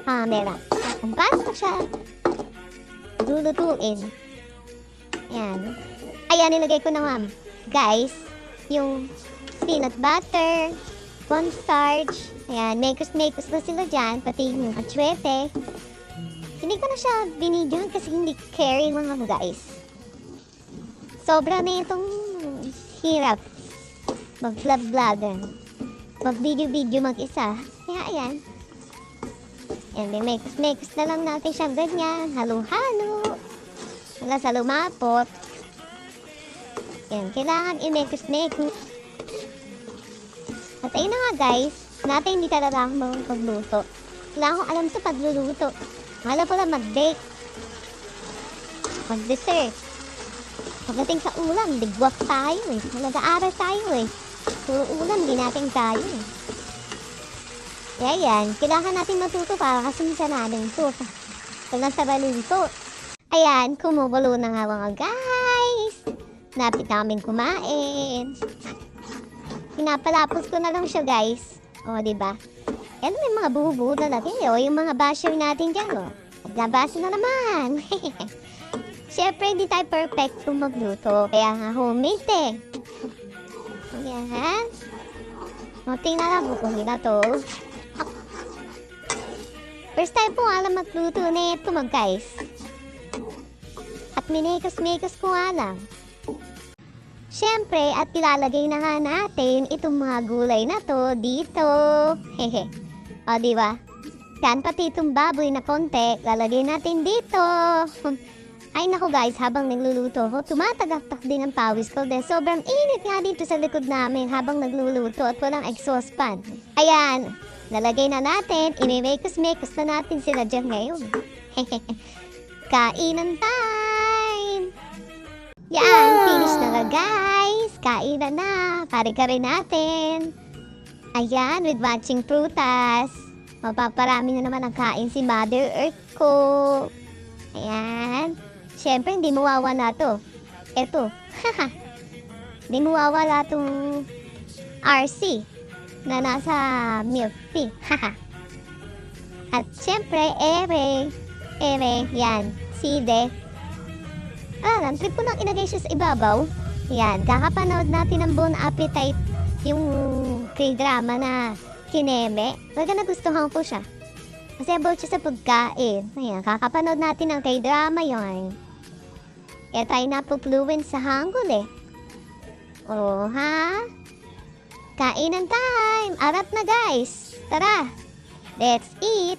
camera. Kung paano ko siya lulutuin. Ayan. Ayan, nilagay ko na ma'am. Guys, yung peanut butter, cornstarch. Ayan, makers na sila dyan. Pati yung atsuete. Hindi ko na siya binidyohan kasi hindi carry mga guys. Sobra na itong hirap mag-vlog, mag-video mag-isa. Kaya ayan. Ayan, may makers na lang natin siya ganyan. Halo-halo. Wala sa lumapot. Ayan, kailangan i-makers. At ayun na nga guys, natin hindi talaga ako magluto. Wala akong alam sa pagluluto. Wala pala mag-bake, mag-dessert. Pagdating sa ulam, digwak tayo eh. Nag-aaral tayo eh. Puro ulam, di natin tayo eh. Kaya yan, kailangan natin matuto para kasi sanadong ito. Pag nasa baluto. Ayan, kumukulo na nga mga guys. Napit namin kumain. Pinapalapos ko na lang siya guys. O, diba? Yan, may mga buo-buo na natin. O, yung mga basher natin dyan, o. Nagbasa na naman. Siyempre, hindi tayo perfect kung magluto. Kaya nga, homemade eh. Yan. O, tingnan lang kung na to. First time po alam magluto na ito, guys. At minekos-mekos ko nga lang. Siyempre, at ilalagay na nga natin itong mga gulay na to dito. Hehe. O, diba? Yan, pati itong baboy na konti, lalagay natin dito. Ay, naku guys, habang nagluluto ko, tumatagaktak din ang pawis ko. Dahil sobrang init nga dito sa likod namin habang nagluluto at walang exhaust fan. Ayan, lalagay na natin. Imimekos-mekos na natin sila dyan ngayon. Kainan time! Yan, finish na nga guys. Kainan na. Kare-kare natin. Ayan, with matching prutas. Mapaparami na naman ang kain si Mother Earth ko. Ayan. Siyempre, hindi mawawala to. Eto. Hindi mawawala tong RC na nasa milk tea. At siyempre, ere, yan, side. Alam, trip ko lang inagay siya sa ibabaw. Yan, kakapanood natin ng Bon Appetite, yung K-drama na Kineme. Talaga nagustuhan ko siya. Kasi about siya sa pagkain. Ayan, kakapanood natin ng K-drama yun. Kaya tayo napupluwin sa Hangul eh. Oh, ha? Kainan time! Arap na guys! Tara! Let's eat!